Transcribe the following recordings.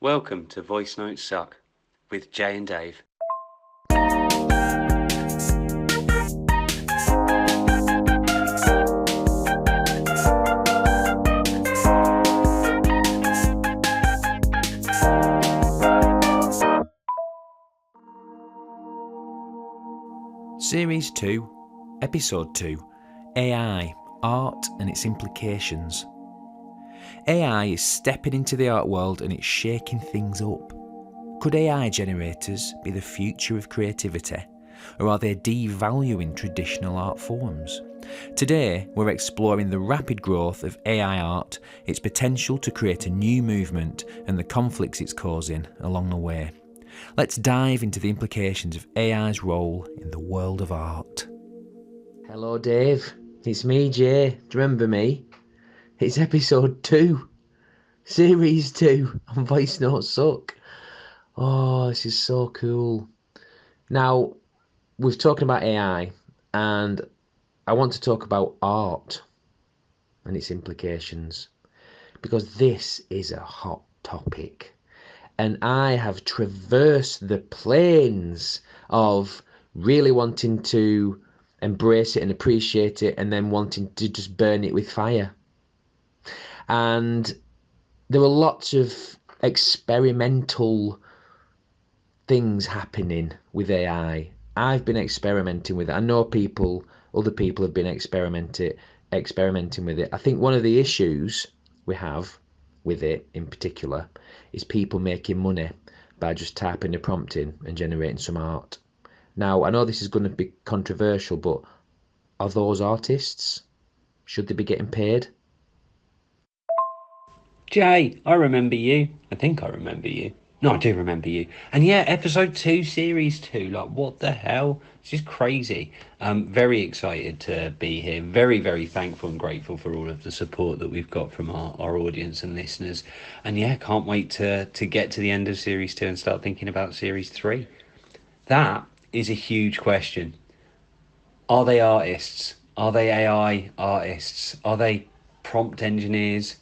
Welcome to Voice Notes Suck with Jay and Dave. Series 2, Episode 2, AI, Art and its Implications. AI is stepping into the art world and it's shaking things up. Could AI generators be the future of creativity, or are they devaluing traditional art forms? Today, we're exploring the rapid growth of AI art, its potential to create a new movement, and the conflicts it's causing along the way. Let's dive into the implications of AI's role in the world of art. Hello, Dave. It's me, Jay. Do you remember me? It's episode 2, series 2 on Voice Notes Suck. Oh, this is so cool. Now, we've talking about AI, and I want to talk about art and its implications, because this is a hot topic. And I have traversed the plains of really wanting to embrace it and appreciate it, and then wanting to just burn it with fire. And there were lots of experimental things happening with AI. I've been experimenting with it. I know other people have been experimenting with it. I think one of the issues we have with it in particular is people making money by just typing the prompt in and generating some art. Now, I know this is going to be controversial, but are those artists? Should they be getting paid? Jay, I remember you. I think I remember you. No, I do remember you. And yeah, episode 2, series 2. Like, what the hell? It's just crazy. Very excited to be here. Very, very thankful and grateful for all of the support that we've got from our audience and listeners. And yeah, can't wait to get to the end of series 2 and start thinking about series 3. That is a huge question. Are they artists? Are they AI artists? Are they prompt engineers?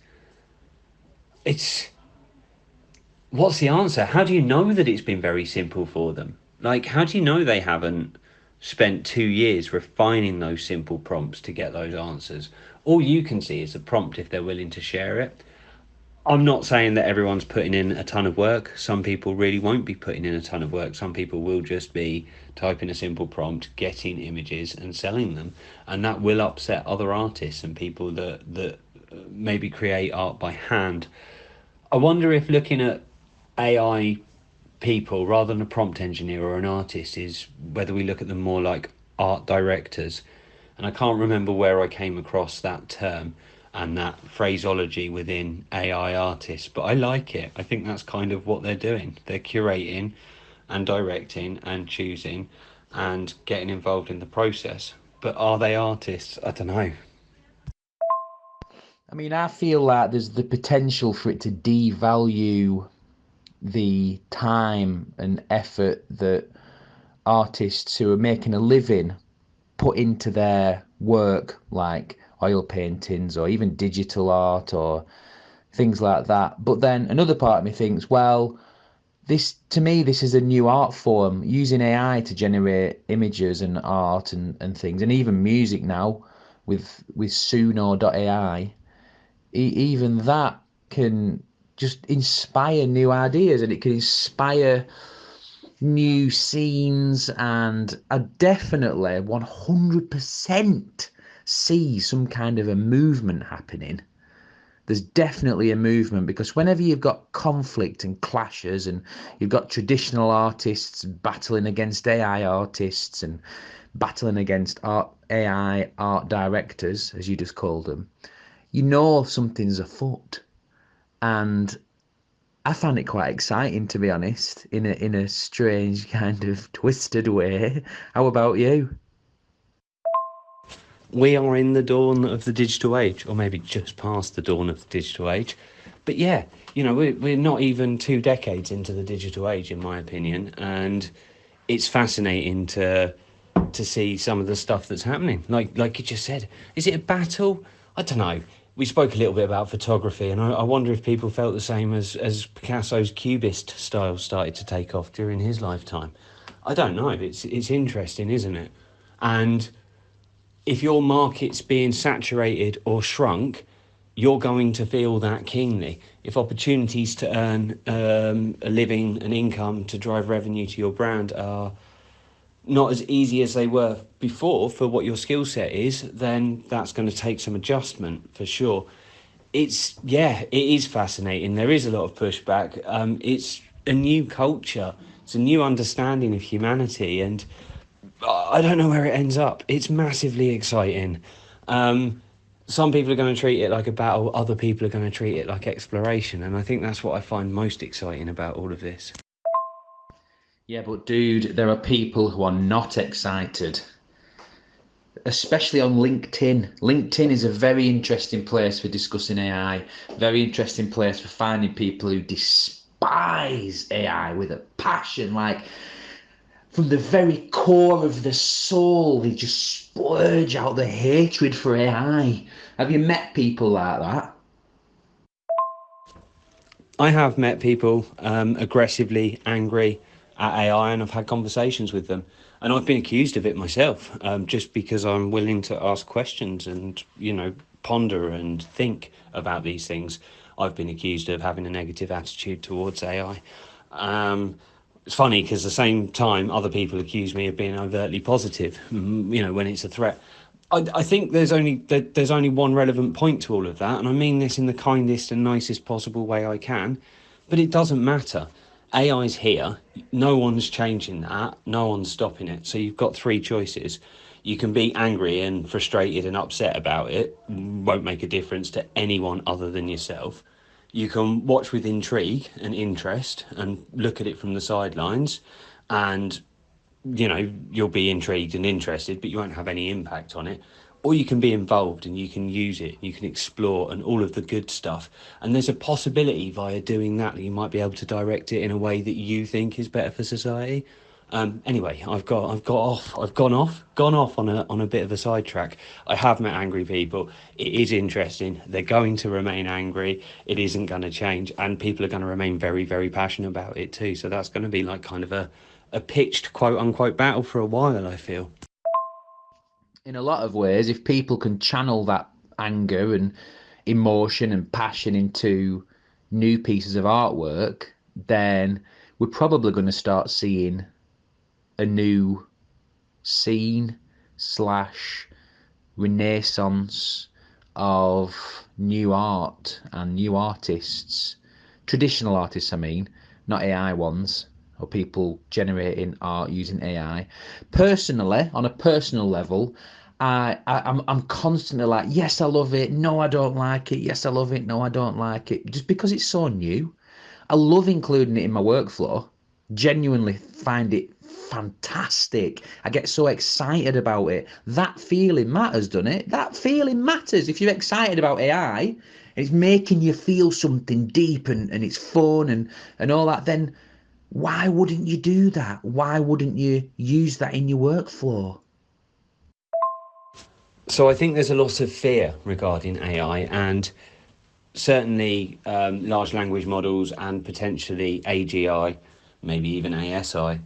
What's the answer? How do you know that it's been very simple for them? Like, how do you know they haven't spent 2 years refining those simple prompts to get those answers? All you can see is a prompt if they're willing to share it. I'm not saying that everyone's putting in a ton of work. Some people really won't be putting in a ton of work. Some people will just be typing a simple prompt, getting images and selling them. And that will upset other artists and people that maybe create art by hand. I wonder if looking at AI people rather than a prompt engineer or an artist is whether we look at them more like art directors. And I can't remember where I came across that term and that phraseology within AI artists, but I like it. I think that's kind of what they're doing. They're curating and directing and choosing and getting involved in the process. But are they artists? I don't know. I mean, I feel like there's the potential for it to devalue the time and effort that artists who are making a living put into their work, like oil paintings or even digital art or things like that. But then another part of me thinks, well, this is a new art form, using AI to generate images and art and things, and even music now with Suno.ai. Even that can just inspire new ideas, and it can inspire new scenes, and I definitely 100% see some kind of a movement happening. There's definitely a movement, because whenever you've got conflict and clashes, and you've got traditional artists battling against AI artists and battling against AI art directors, as you just called them, you know something's afoot. And I found it quite exciting, to be honest, in a strange kind of twisted way. How about you? We are in the dawn of the digital age, or maybe just past the dawn of the digital age. But yeah, we're not even 2 decades into the digital age, in my opinion, and it's fascinating to see some of the stuff that's happening. Like you just said, is it a battle? I don't know. we spoke a little bit about photography, and I wonder if people felt the same as Picasso's Cubist style started to take off during his lifetime. I don't know. It's interesting, isn't it? And if your market's being saturated or shrunk, you're going to feel that keenly. If opportunities to earn a living, an income, to drive revenue to your brand are not as easy as they were before for what your skill set is, then that's going to take some adjustment for sure. It is fascinating. There is a lot of pushback. It's a new culture. It's a new understanding of humanity, and I don't know where it ends up. It's massively exciting. Some people are going to treat it like a battle. Other people are going to treat it like exploration, and I think that's what I find most exciting about all of this. Yeah, but dude, there are people who are not excited, especially on LinkedIn. LinkedIn is a very interesting place for discussing AI, very interesting place for finding people who despise AI with a passion, like from the very core of the soul, they just splurge out the hatred for AI. Have you met people like that? I have met people aggressively angry at AI, and I've had conversations with them. And I've been accused of it myself, just because I'm willing to ask questions and, ponder and think about these things. I've been accused of having a negative attitude towards AI. It's funny because at the same time, other people accuse me of being overtly positive, when it's a threat. I think there's only one relevant point to all of that, and I mean this in the kindest and nicest possible way I can, but it doesn't matter. AI's here. No one's changing that. No one's stopping it. So you've got three choices. You can be angry and frustrated and upset about it. Won't make a difference to anyone other than yourself. You can watch with intrigue and interest and look at it from the sidelines, and you'll be intrigued and interested, but you won't have any impact on it. Or you can be involved and you can use it, you can explore and all of the good stuff. And there's a possibility via doing that you might be able to direct it in a way that you think is better for society. Anyway, I've gone off on a bit of a sidetrack. I have met angry people. It is interesting. They're going to remain angry. It isn't going to change, and people are going to remain very, very passionate about it too. So that's going to be like kind of a pitched quote unquote battle for a while, I feel. In a lot of ways, if people can channel that anger and emotion and passion into new pieces of artwork, then we're probably going to start seeing a new scene slash renaissance of new art and new artists, traditional artists, I mean, not AI ones, or people generating art using AI. Personally, on a personal level, I'm constantly like, yes, I love it. No, I don't like it. Yes, I love it. No, I don't like it. Just because it's so new. I love including it in my workflow. Genuinely find it fantastic. I get so excited about it. That feeling matters, doesn't it? That feeling matters. If you're excited about AI and it's making you feel something deep and it's fun and all that, then why wouldn't you do that? Why wouldn't you use that in your workflow? So I think there's a lot of fear regarding AI, and certainly large language models and potentially AGI, maybe even ASI,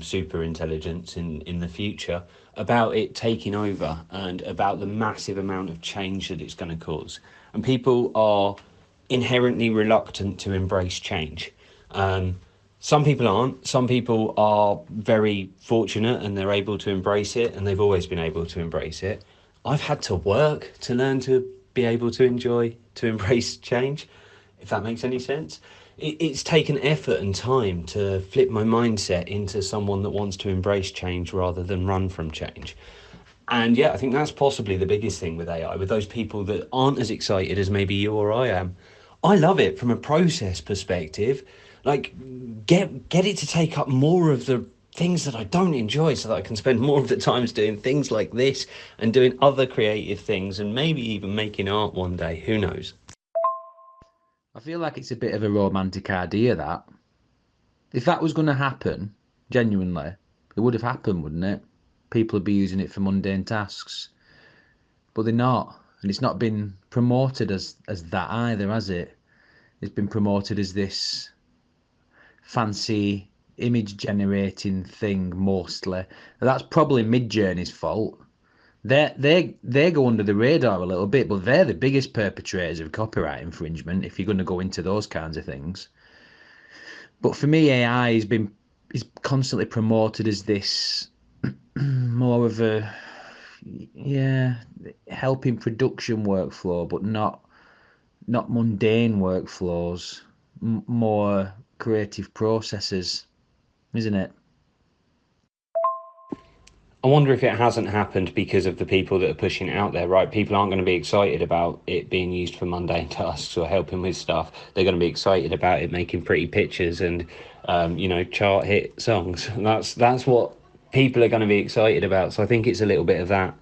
super intelligence in the future, about it taking over and about the massive amount of change that it's going to cause. And people are inherently reluctant to embrace change. Some people aren't. Some people are very fortunate and they're able to embrace it, and they've always been able to embrace it. I've had to work to learn to be able to enjoy, to embrace change, if that makes any sense. It's taken effort and time to flip my mindset into someone that wants to embrace change rather than run from change. And yeah, I think that's possibly the biggest thing with AI, with those people that aren't as excited as maybe you or I am. I love it from a process perspective. Like, get it to take up more of the things that I don't enjoy so that I can spend more of the times doing things like this and doing other creative things and maybe even making art one day. Who knows? I feel like it's a bit of a romantic idea that. If that was going to happen, genuinely, it would have happened, wouldn't it? People would be using it for mundane tasks. But they're not. And it's not been promoted as that either, has it? It's been promoted as this fancy image generating thing mostly. That's probably Midjourney's fault. They go under the radar a little bit, but they're the biggest perpetrators of copyright infringement if you're going to go into those kinds of things. But for me, AI is constantly promoted as this more of a, yeah, helping production workflow, but not mundane workflows, more creative processes, isn't it? I wonder if it hasn't happened because of the people that are pushing it out there, right? People aren't going to be excited about it being used for mundane tasks or helping with stuff. They're going to be excited about it making pretty pictures and, chart hit songs. That's what people are going to be excited about. So I think it's a little bit of that.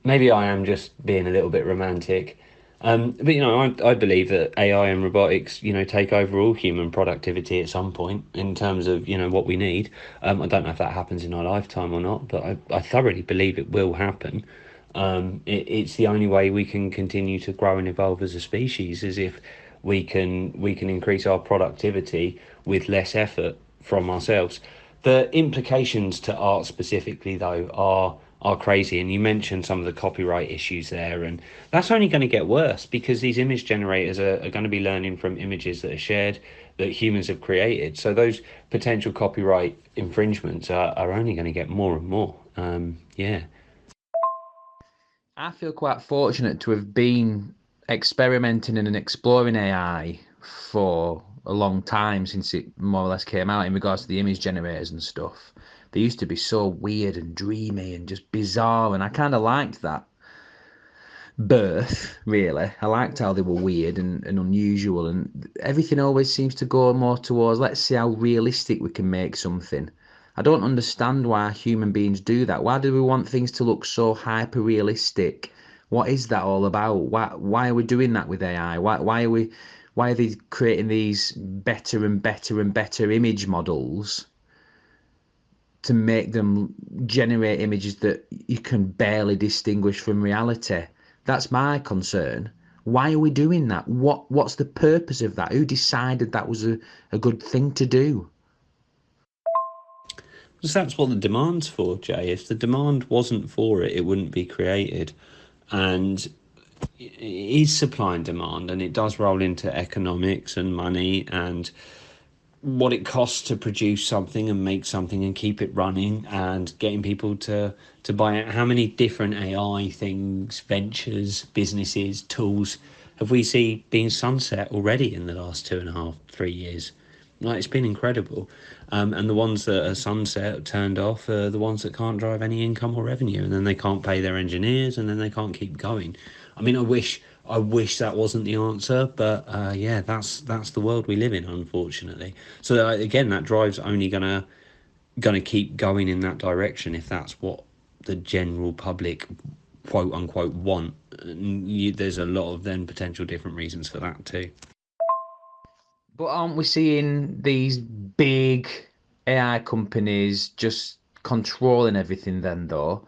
Maybe I am just being a little bit romantic. But I believe that AI and robotics, take over all human productivity at some point in terms of, what we need. I don't know if that happens in our lifetime or not, but I thoroughly believe it will happen. It's the only way we can continue to grow and evolve as a species, is if we can increase our productivity with less effort from ourselves. The implications to art specifically, though, are crazy. And you mentioned some of the copyright issues there, and that's only going to get worse because these image generators are going to be learning from images that are shared, that humans have created. So those potential copyright infringements are only going to get more and more. Yeah. I feel quite fortunate to have been experimenting and exploring AI for a long time since it more or less came out in regards to the image generators and stuff. They used to be so weird and dreamy and just bizarre, and I kind of liked that birth, really. I liked how they were weird and unusual, and everything always seems to go more towards let's see how realistic we can make something. I don't understand why human beings do that. Why do we want things to look so hyper realistic? What is that all about? Why are we doing that with AI? Why are they creating these better and better and better image models to make them generate images that you can barely distinguish from reality? That's my concern. Why are we doing that? What's the purpose of that? Who decided that was a good thing to do? Because that's what the demand's for, Jay. If the demand wasn't for it, it wouldn't be created. And it is supply and demand, and it does roll into economics and money and what it costs to produce something and make something and keep it running and getting people to buy it. How many different AI things, ventures, businesses, tools have we seen being sunset already in the last 2.5, 3 years? Like, it's been incredible. And the ones that are sunset, turned off, are the ones that can't drive any income or revenue, and then they can't pay their engineers, and then they can't keep going. I mean, I wish that wasn't the answer, but yeah, that's the world we live in, unfortunately. So again, that drive's only gonna keep going in that direction if that's what the general public, quote unquote, want. And there's a lot of then potential different reasons for that too. But aren't we seeing these big AI companies just controlling everything then, though?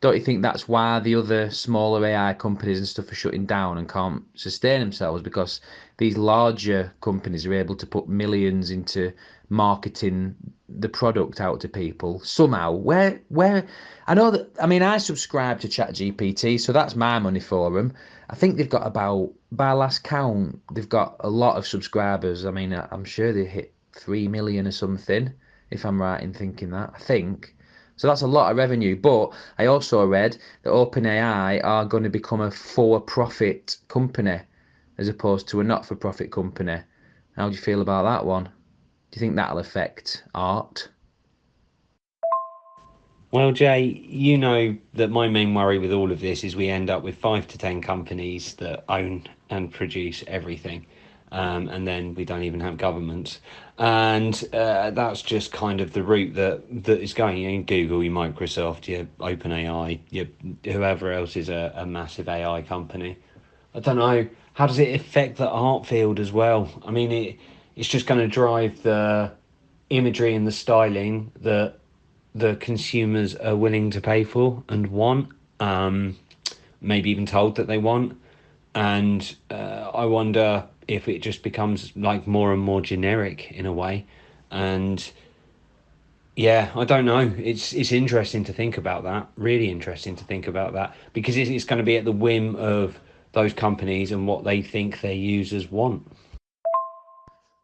Don't you think that's why the other smaller AI companies and stuff are shutting down and can't sustain themselves? Because these larger companies are able to put millions into marketing the product out to people somehow. Where I know that, I mean, I subscribe to ChatGPT, so that's my money for them. I think they've got about, by last count, they've got a lot of subscribers. I mean, I'm sure they hit 3 million or something, if I'm right in thinking that. I think. So that's a lot of revenue. But I also read that OpenAI are going to become a for-profit company as opposed to a not-for-profit company. How do you feel about that one? Do you think that'll affect art? Well, Jay, you know that my main worry with all of this is we end up with 5 to 10 companies that own and produce everything. And then we don't even have governments. And that's just kind of the route that is going. Google, your Microsoft, your OpenAI, your whoever else is a massive AI company. I don't know. How does it affect the art field as well? I mean, it's just going to drive the imagery and the styling that the consumers are willing to pay for and want. maybe even told that they want. And I wonder if it just becomes like more and more generic in a way. And yeah, I don't know. It's interesting to think about that. Really interesting to think about that because it's going to be at the whim of those companies and what they think their users want.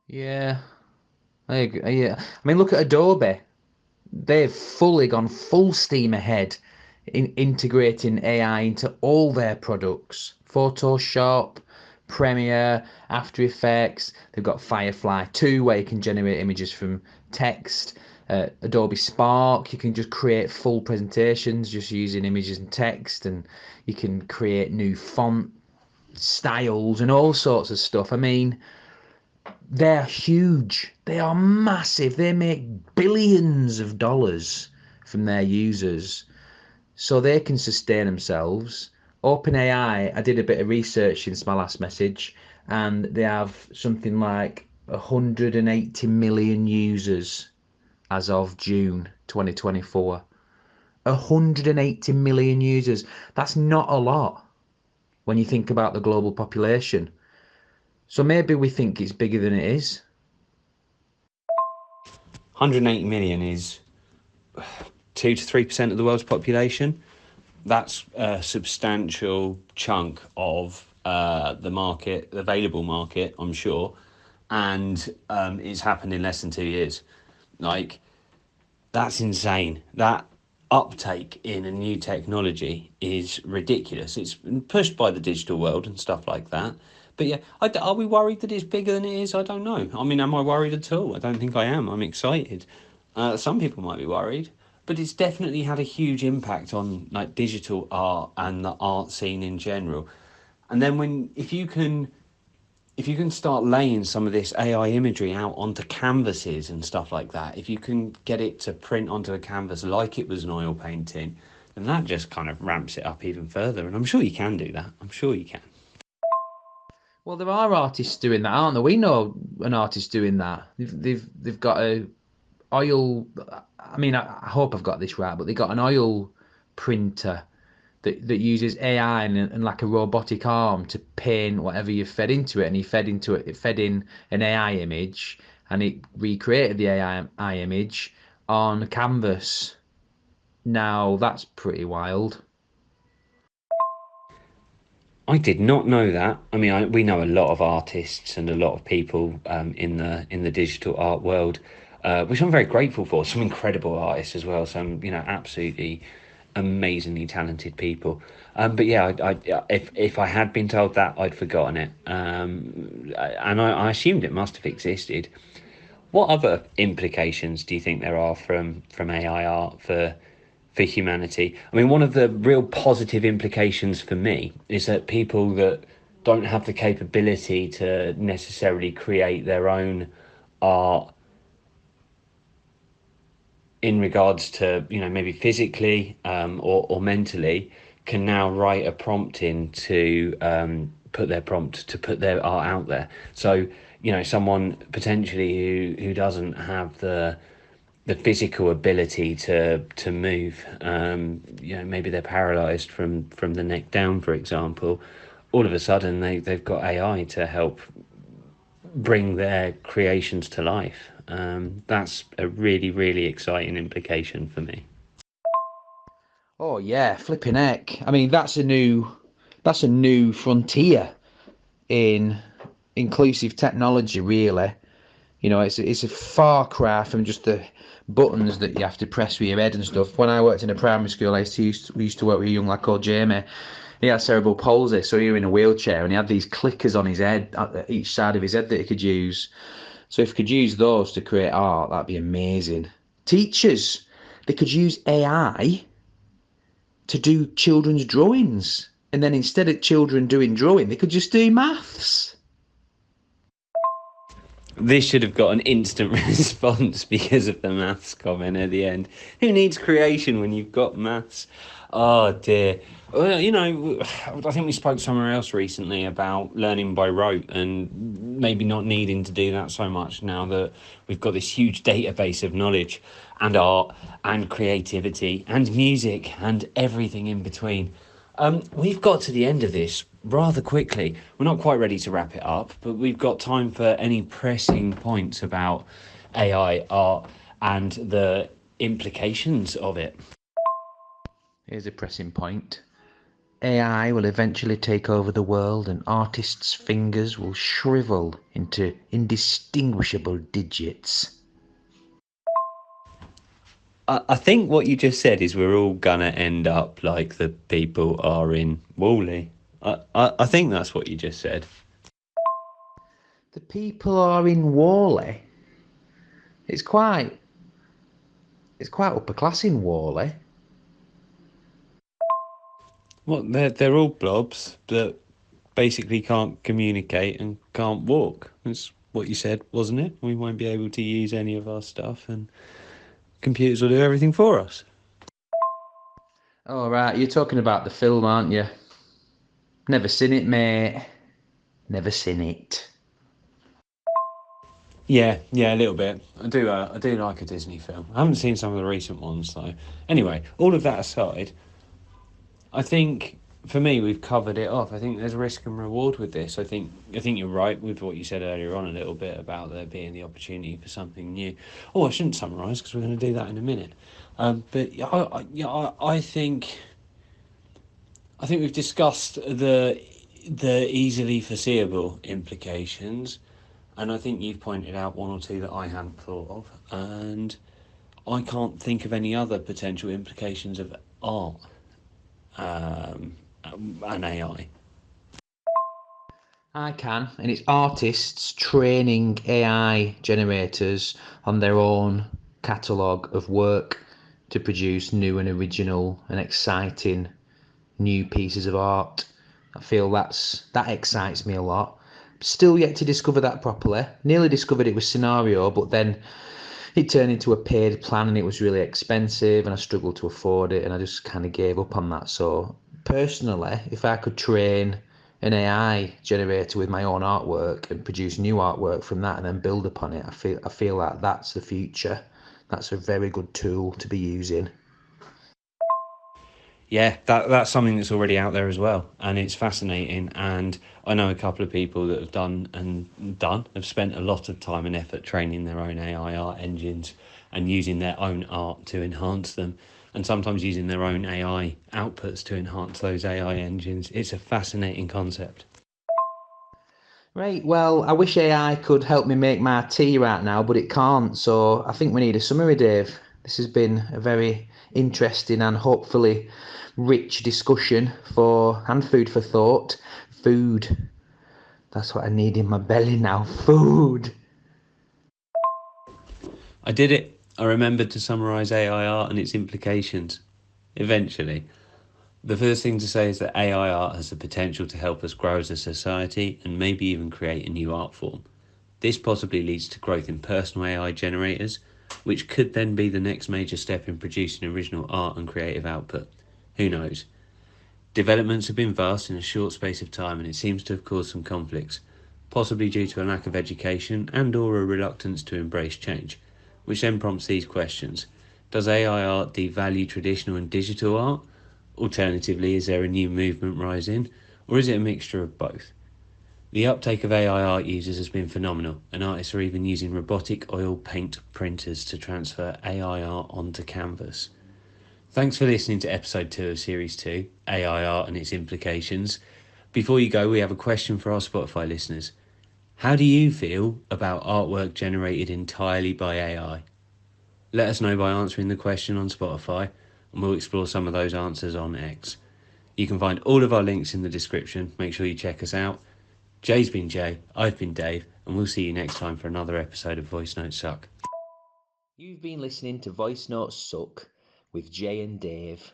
Yeah, I agree. Yeah, I mean, look at Adobe. They've fully gone full steam ahead in integrating AI into all their products. Photoshop, Premiere, After Effects. They've got Firefly 2 where you can generate images from text. Adobe Spark, you can just create full presentations just using images and text, and you can create new font styles and all sorts of stuff. I mean, they're huge. They are massive. They make billions of dollars from their users, so they can sustain themselves. OpenAI, I did a bit of research since my last message, and they have something like 180 million users as of June 2024. 180 million users. That's not a lot when you think about the global population. So maybe we think it's bigger than it is. 180 million is 2 to 3% of the world's population. That's a substantial chunk of the market, the available market, I'm sure, and it's happened in less than 2 years. Like, that's insane. That uptake in a new technology is ridiculous. It's pushed by the digital world and stuff like that. But yeah, are we worried that it's bigger than it is? I don't know. I mean, am I worried at all? I don't think I am. I'm excited. Some people might be worried, but it's definitely had a huge impact on like digital art and the art scene in general. And then if you can start laying some of this AI imagery out onto canvases and stuff like that, if you can get it to print onto a canvas like it was an oil painting, then that just kind of ramps it up even further. And I'm sure you can do that. I'm sure you can. Well, there are artists doing that, aren't there? We know an artist doing that. They've got a oil. I mean, I hope I've got this right, but they got an oil printer that uses AI and like a robotic arm to paint whatever you fed into it, and he fed into it. It fed in an AI image, and it recreated the AI image on a canvas. Now that's pretty wild. I did not know that. I mean, we know a lot of artists and a lot of people in the digital art world, which I'm very grateful for. Some incredible artists as well. Some absolutely amazingly talented people. But yeah, if I had been told that, I'd forgotten it. And I assumed it must have existed. What other implications do you think there are from AI art for humanity? I mean, one of the real positive implications for me is that people that don't have the capability to necessarily create their own art in regards to maybe physically or mentally can now write a prompt in to put their art out there. So someone potentially who doesn't have the physical ability to move, maybe they're paralyzed from the neck down, for example. All of a sudden they've got AI to help bring their creations to life. That's a really, really exciting implication for me. Oh yeah, flipping heck. I mean, that's a new frontier in inclusive technology, really. It's a far cry from just the buttons that you have to press with your head and stuff. When I worked in a primary school, we used to work with a young lad called Jamie. He had cerebral palsy, so he was in a wheelchair, and he had these clickers on his head, at each side of his head that he could use. So if he could use those to create art, that'd be amazing. Teachers, they could use AI to do children's drawings, and then instead of children doing drawing, they could just do maths. This should have got an instant response because of the maths comment at the end. Who needs creation when you've got maths? Oh dear. Well, I think we spoke somewhere else recently about learning by rote and maybe not needing to do that so much now that we've got this huge database of knowledge and art and creativity and music and everything in between. We've got to the end of this rather quickly. We're not quite ready to wrap it up, but we've got time for any pressing points about AI art and the implications of it. Here's a pressing point. AI will eventually take over the world and artists' fingers will shrivel into indistinguishable digits. I think what you just said is we're all gonna end up like the people are in Wall-E. I think that's what you just said. The people are in Wall-E. It's quite upper class in Wall-E. Well, they're all blobs that basically can't communicate and can't walk. That's what you said, wasn't it? We won't be able to use any of our stuff, and computers will do everything for us. Oh right, you're talking about the film, aren't you? Never seen it, mate. Never seen it. Yeah, a little bit. I do like a Disney film. I haven't seen some of the recent ones though. Anyway, all of that aside, I think for me we've covered it off. I think there's risk and reward with this. I think you're right with what you said earlier on a little bit about there being the opportunity for something new. Oh, I shouldn't summarise because we're going to do that in a minute. But I think we've discussed the easily foreseeable implications, and I think you've pointed out one or two that I hadn't thought of, and I can't think of any other potential implications of art and AI. I can, and it's artists training AI generators on their own catalogue of work to produce new and original and exciting new pieces of art. I feel that excites me a lot. Still yet to discover that properly. Nearly discovered it was Scenario, but then it turned into a paid plan and it was really expensive and I struggled to afford it and I just kind of gave up on that. So personally, if I could train an AI generator with my own artwork and produce new artwork from that and then build upon it, I feel like that's the future. That's a very good tool to be using. Yeah, that's something that's already out there as well, and it's fascinating. And I know a couple of people that have spent a lot of time and effort training their own AI art engines and using their own art to enhance them, and sometimes using their own AI outputs to enhance those AI engines. It's a fascinating concept. Right, well, I wish AI could help me make my tea right now, but it can't. So I think we need a summary, Dave. This has been a very interesting and hopefully rich discussion and food for thought. Food. That's what I need in my belly now. Food. I did it. I remembered to summarise AI art and its implications. Eventually. The first thing to say is that AI art has the potential to help us grow as a society and maybe even create a new art form. This possibly leads to growth in personal AI generators, which could then be the next major step in producing original art and creative output. Who knows? Developments have been vast in a short space of time and it seems to have caused some conflicts, possibly due to a lack of education and or a reluctance to embrace change, which then prompts these questions. Does AI art devalue traditional and digital art? Alternatively, is there a new movement rising, or is it a mixture of both? The uptake of AI art users has been phenomenal, and artists are even using robotic oil paint printers to transfer AI art onto canvas. Thanks for listening to episode 2 of series 2, AI art and its implications. Before you go, we have a question for our Spotify listeners. How do you feel about artwork generated entirely by AI? Let us know by answering the question on Spotify, and we'll explore some of those answers on X. You can find all of our links in the description. Make sure you check us out. Jay's been Jay, I've been Dave, and we'll see you next time for another episode of Voice Notes Suck. You've been listening to Voice Notes Suck with Jay and Dave.